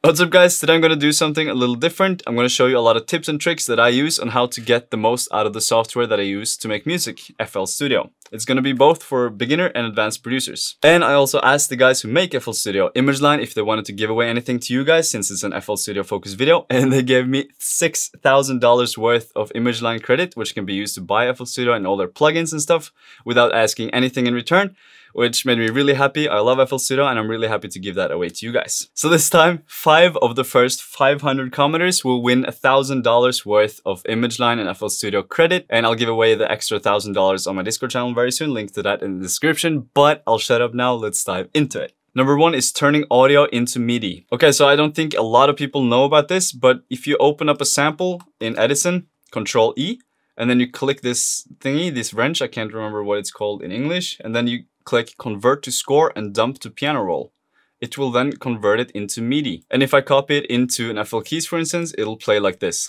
What's up guys, today I'm going to do something a little different. I'm going to show you a lot of tips and tricks that I use on how to get the most out of the software that I use to make music, FL Studio. It's going to be both for beginner and advanced producers. And I also asked the guys who make FL Studio, ImageLine, if they wanted to give away anything to you guys since it's an FL Studio focused video. And they gave me $6,000 worth of ImageLine credit, which can be used to buy FL Studio and all their plugins and stuff without asking anything in return, which made me really happy. I love FL Studio and I'm really happy to give that away to you guys. So this time, 5 of the first 500 commenters will win $1,000 worth of ImageLine and FL Studio credit. And I'll give away the extra $1,000 on my Discord channel very soon. Link to that in the description, but I'll shut up now. Let's dive into it. Number 1 is turning audio into MIDI. Okay, so I don't think a lot of people know about this, but if you open up a sample in Edison, Control E, and then you click this thingy, this wrench, I can't remember what it's called in English, and then you click convert to score and dump to piano roll. It will then convert it into MIDI. And if I copy it into an FL Keys, for instance, it'll play like this.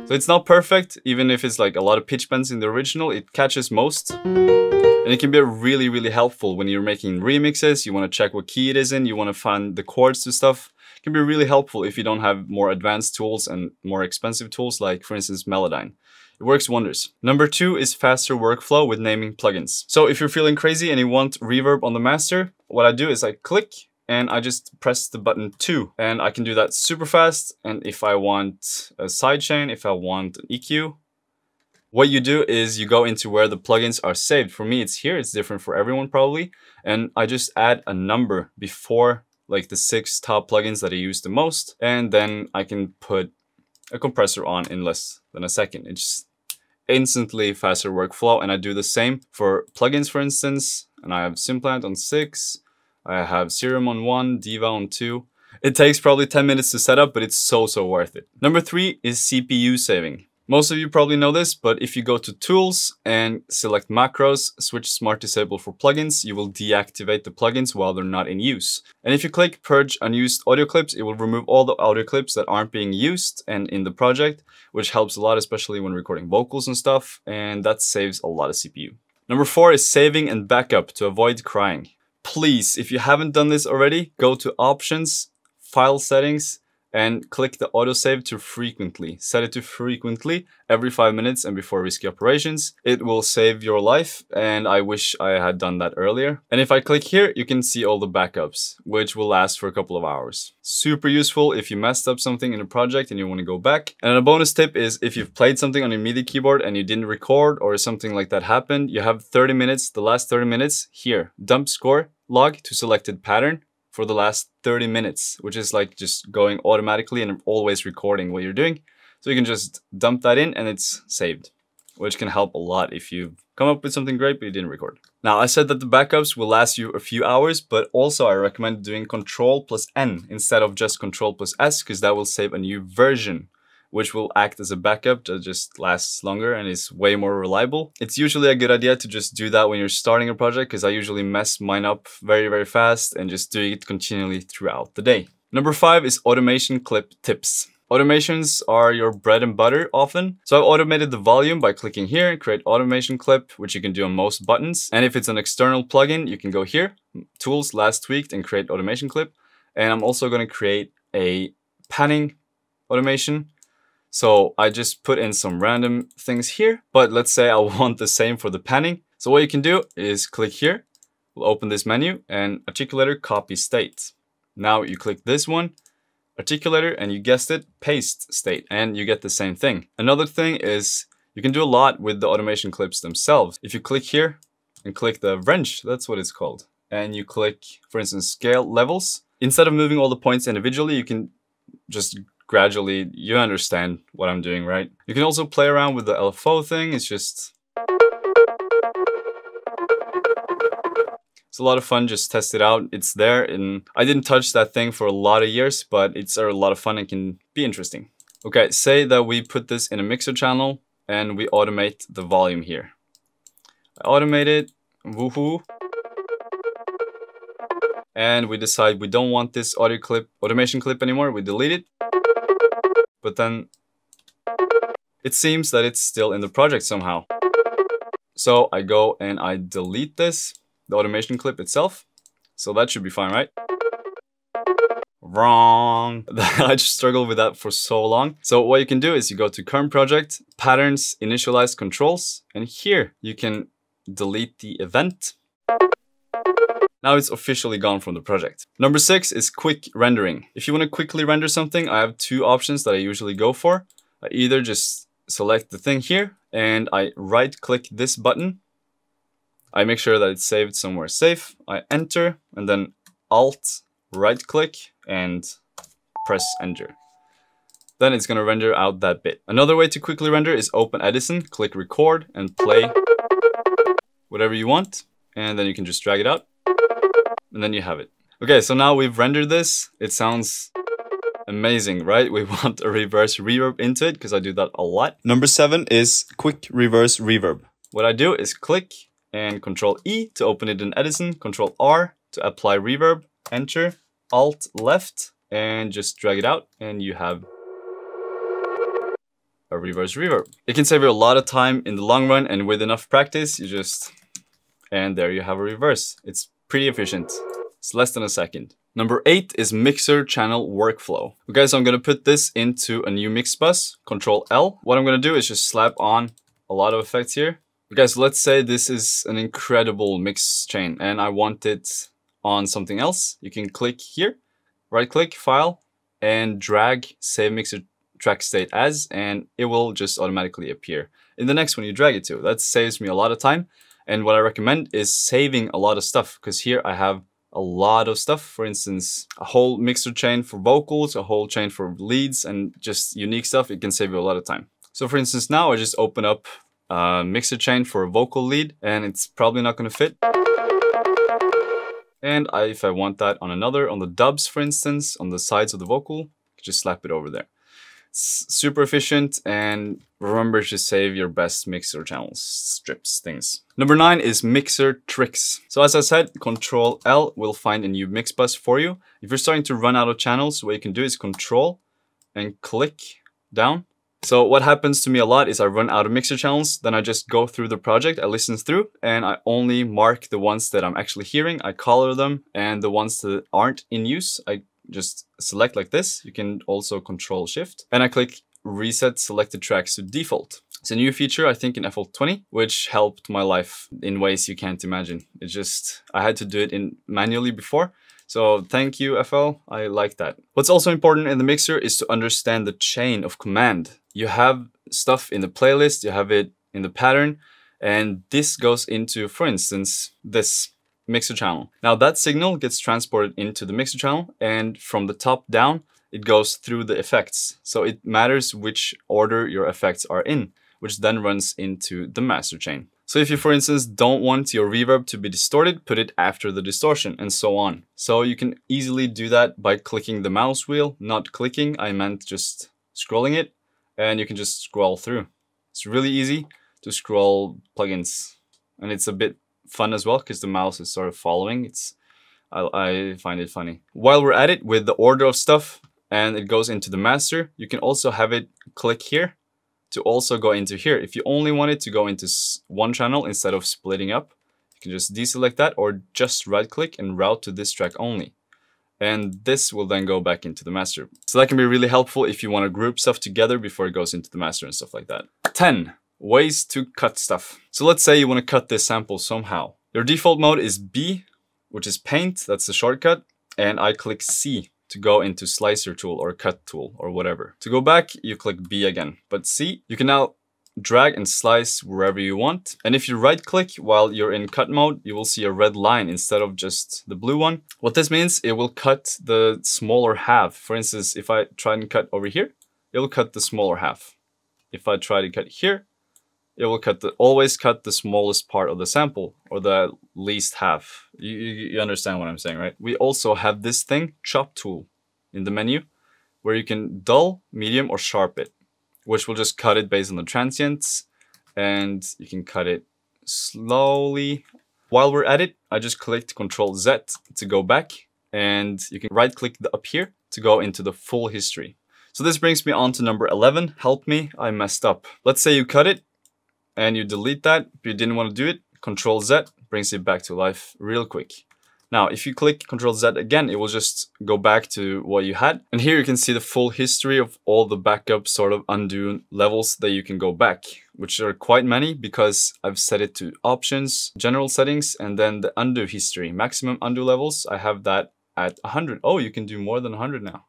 So it's not perfect, even if it's like a lot of pitch bends in the original, it catches most. And it can be really, really helpful when you're making remixes, you want to check what key it is in, you want to find the chords to stuff. It can be really helpful if you don't have more advanced tools and more expensive tools like, for instance, Melodyne. It works wonders. Number 2 is faster workflow with naming plugins. So if you're feeling crazy and you want reverb on the master, what I do is I click and I just press the button 2. And I can do that super fast. And if I want a sidechain, if I want an EQ, what you do is you go into where the plugins are saved. For me, it's here. It's different for everyone probably. And I just add a number before like the 6 top plugins that I use the most. And then I can put a compressor on in less than a second. It's instantly faster workflow, and I do the same for plugins, for instance. And I have Simplant on 6, I have Serum on 1, Diva on 2. It takes probably 10 minutes to set up, but it's so worth it. Number 3 is CPU saving. Most of you probably know this, but if you go to Tools and select Macros, switch Smart Disable for plugins, you will deactivate the plugins while they're not in use. And if you click Purge Unused Audio Clips, it will remove all the audio clips that aren't being used and in the project, which helps a lot, especially when recording vocals and stuff, and that saves a lot of CPU. Number 4 is saving and backup to avoid crying. Please, if you haven't done this already, go to Options, File Settings, and click the autosave to frequently. Set it to frequently every 5 minutes and before risky operations. It will save your life, and I wish I had done that earlier. And if I click here, you can see all the backups, which will last for a couple of hours. Super useful if you messed up something in a project and you want to go back. And a bonus tip is if you've played something on your MIDI keyboard and you didn't record or something like that happened, you have 30 minutes, the last 30 minutes here. Dump score log to selected pattern for the last 30 minutes, which is like just going automatically and always recording what you're doing. So you can just dump that in and it's saved, which can help a lot if you come up with something great but you didn't record. Now, I said that the backups will last you a few hours, but also I recommend doing Control+N instead of just Control+S, because that will save a new version, which will act as a backup that just lasts longer and is way more reliable. It's usually a good idea to just do that when you're starting a project, because I usually mess mine up very fast and just do it continually throughout the day. Number 5 is automation clip tips. Automations are your bread and butter often. So I've automated the volume by clicking here and create automation clip, which you can do on most buttons. And if it's an external plugin, you can go here, Tools, Last Tweaked, and create automation clip. And I'm also going to create a panning automation. So I just put in some random things here, but let's say I want the same for the panning. So what you can do is click here, we'll open this menu and articulator copy state. Now you click this one, articulator, and you guessed it, paste state, and you get the same thing. Another thing is you can do a lot with the automation clips themselves. If you click here and click the wrench, that's what it's called, and you click, for instance, scale levels, instead of moving all the points individually, you can just gradually, you understand what I'm doing, right? You can also play around with the LFO thing. It's a lot of fun, just test it out. It's there, and I didn't touch that thing for a lot of years, but it's a lot of fun and can be interesting. Okay, say that we put this in a mixer channel and we automate the volume here. I automate it, woohoo. And we decide we don't want this automation clip anymore, we delete it. But then it seems that it's still in the project somehow. So I go and I delete this, the automation clip itself. So that should be fine, right? Wrong. I just struggled with that for so long. So what you can do is you go to current project, patterns, initialize controls, and here you can delete the event. Now it's officially gone from the project. Number 6 is quick rendering. If you want to quickly render something, I have 2 options that I usually go for. I either just select the thing here and I right click this button. I make sure that it's saved somewhere safe. I enter and then Alt, right click and press enter. Then it's going to render out that bit. Another way to quickly render is open Edison, click record and play whatever you want. And then you can just drag it out. And then you have it. Okay, so now we've rendered this. It sounds amazing, right? We want a reverse reverb into it because I do that a lot. Number 7 is quick reverse reverb. What I do is click and Control E to open it in Edison, Control R to apply reverb, enter, Alt left, and just drag it out, and you have a reverse reverb. It can save you a lot of time in the long run, and with enough practice, and there you have a reverse. It's pretty efficient. It's less than a second. Number 8 is mixer channel workflow. Okay, so I'm gonna put this into a new mix bus, Control L. What I'm gonna do is just slap on a lot of effects here. Okay, so let's say this is an incredible mix chain and I want it on something else. You can click here, right click, file, and drag save mixer track state as, and it will just automatically appear in the next one you drag it to. That saves me a lot of time. And what I recommend is saving a lot of stuff, because here I have a lot of stuff. For instance, a whole mixer chain for vocals, a whole chain for leads, and just unique stuff. It can save you a lot of time. So for instance, now I just open up a mixer chain for a vocal lead, and it's probably not going to fit. And if I want that on on the dubs, for instance, on the sides of the vocal, just slap it over there. It's super efficient, and remember to save your best mixer channels, strips, things. Number 9 is mixer tricks. So as I said, Control L will find a new mix bus for you. If you're starting to run out of channels, what you can do is Control and click down. So what happens to me a lot is I run out of mixer channels, then I just go through the project, I listen through, and I only mark the ones that I'm actually hearing, I color them, and the ones that aren't in use, I just select like this. You can also Control Shift, and I click reset selected tracks to default. It's a new feature, I think, in FL20, which helped my life in ways you can't imagine. I had to do it manually before. So thank you, FL. I like that. What's also important in the mixer is to understand the chain of command. You have stuff in the playlist, you have it in the pattern, and this goes into, for instance, this mixer channel. Now that signal gets transported into the mixer channel, and from the top down, it goes through the effects. So it matters which order your effects are in, which then runs into the master chain. So if you, for instance, don't want your reverb to be distorted, put it after the distortion, and so on. So you can easily do that by clicking the mouse wheel, not clicking, I meant just scrolling it, and you can just scroll through. It's really easy to scroll plugins, and it's a bit fun as well because the mouse is sort of following. I find it funny. While we're at it with the order of stuff and it goes into the master, you can also have it click here to also go into here. If you only want it to go into one channel instead of splitting up, you can just deselect that or just right click and route to this track only. And this will then go back into the master. So that can be really helpful if you want to group stuff together before it goes into the master and stuff like that. 10. Ways to cut stuff. So let's say you want to cut this sample somehow. Your default mode is B, which is paint, that's the shortcut, and I click C to go into slicer tool or cut tool or whatever. To go back, you click B again, but C, you can now drag and slice wherever you want. And if you right click while you're in cut mode, you will see a red line instead of just the blue one. What this means, it will cut the smaller half. For instance, if I try and cut over here, it will cut the smaller half. If I try to cut here, it will always cut the smallest part of the sample, or the least half. You understand what I'm saying, right? We also have this thing, chop tool, in the menu, where you can dull, medium, or sharp it, which will just cut it based on the transients, and you can cut it slowly. While we're at it, I just clicked Control Z to go back, and you can right click up here to go into the full history. So this brings me on to number 11. Help me, I messed up. Let's say you cut it, and you delete that, but you didn't want to do it. Control Z brings it back to life real quick. Now, if you click Ctrl Z again, it will just go back to what you had. And here you can see the full history of all the backup sort of undo levels that you can go back, which are quite many because I've set it to options, general settings, and then the undo history, maximum undo levels. I have that at 100. Oh, you can do more than 100 now.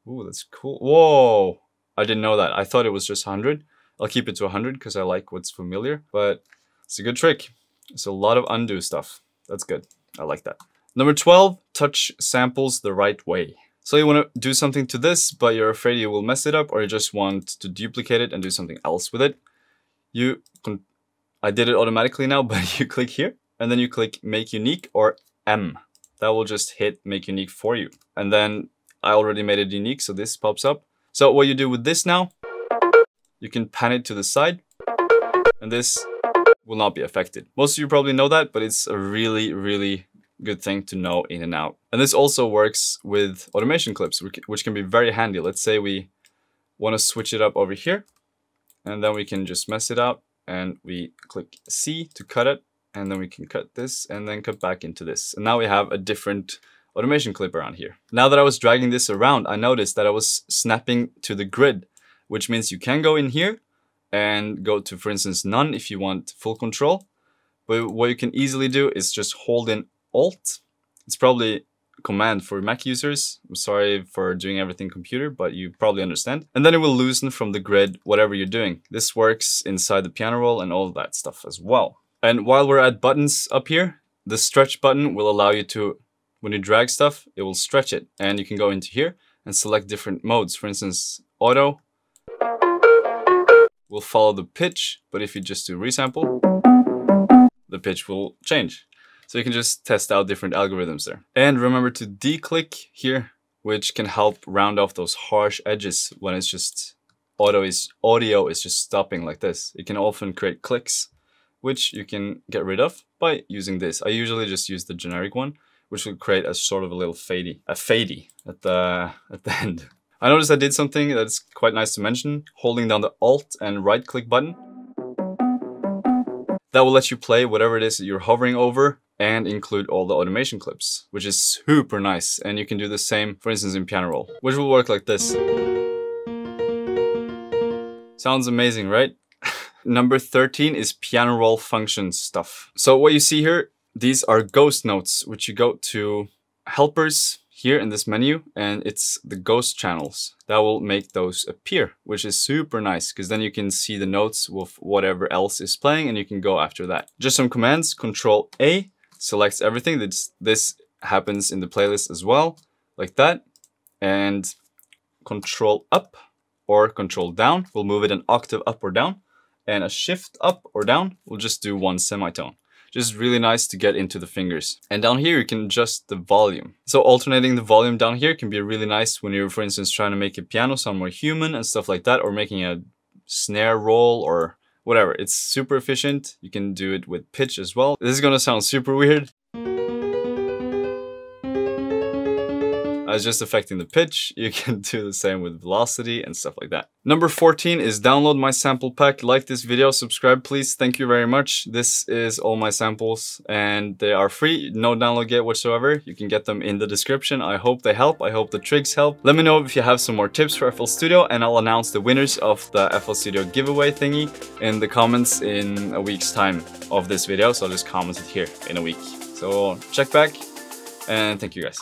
Ooh, that's cool. Whoa, I didn't know that. I thought it was just 100. I'll keep it to 100 because I like what's familiar, but it's a good trick. It's a lot of undo stuff. That's good. I like that. Number 12, touch samples the right way. So you want to do something to this, but you're afraid you will mess it up, or you just want to duplicate it and do something else with it. I did it automatically now, but you click here and then you click make unique or M. That will just hit make unique for you. And then I already made it unique, so this pops up. So what you do with this now, you can pan it to the side and this will not be affected. Most of you probably know that, but it's a really, really good thing to know in and out. And this also works with automation clips, which can be very handy. Let's say we want to switch it up over here, and then we can just mess it out and we click C to cut it, and then we can cut this and then cut back into this. And now we have a different automation clip around here. Now that I was dragging this around, I noticed that I was snapping to the grid, which means you can go in here and go to, for instance, none if you want full control. But what you can easily do is just hold in Alt. It's probably Command for Mac users. I'm sorry for doing everything computer, but you probably understand. And then it will loosen from the grid whatever you're doing. This works inside the piano roll and all of that stuff as well. And while we're at buttons up here, the stretch button will allow you to, when you drag stuff, it will stretch it. And you can go into here and select different modes. For instance, auto will follow the pitch, but if you just do resample, the pitch will change. So you can just test out different algorithms there. And remember to declick here, which can help round off those harsh edges when it's just audio is just stopping like this. It can often create clicks, which you can get rid of by using this. I usually just use the generic one, which will create a sort of a little fadey at the end. I noticed I did something that's quite nice to mention. Holding down the Alt and right click button. That will let you play whatever it is that you're hovering over and include all the automation clips, which is super nice. And you can do the same, for instance, in piano roll, which will work like this. Sounds amazing, right? Number 13 is piano roll function stuff. So what you see here, these are ghost notes, which you go to helpers here in this menu, and it's the ghost channels that will make those appear, which is super nice because then you can see the notes with whatever else is playing and you can go after that. Just some commands. Control A selects everything. This happens in the playlist as well, like that. And Control Up or Control Down will move it an octave up or down, and a shift up or down will just do one semitone. Just really nice to get into the fingers. And down here you can adjust the volume. So alternating the volume down here can be really nice when you're, for instance, trying to make a piano sound more human and stuff like that, or making a snare roll or whatever. It's super efficient. You can do it with pitch as well. This is gonna sound super weird. I was just affecting the pitch. You can do the same with velocity and stuff like that. Number 14 is download my sample pack. Like this video, subscribe please. Thank you very much. This is all my samples and they are free. No download kit whatsoever. You can get them in the description. I hope they help. I hope the tricks help. Let me know if you have some more tips for FL Studio, and I'll announce the winners of the FL Studio giveaway thingy in the comments in a week's time of this video. So I'll just comment it here in a week. So check back and thank you guys.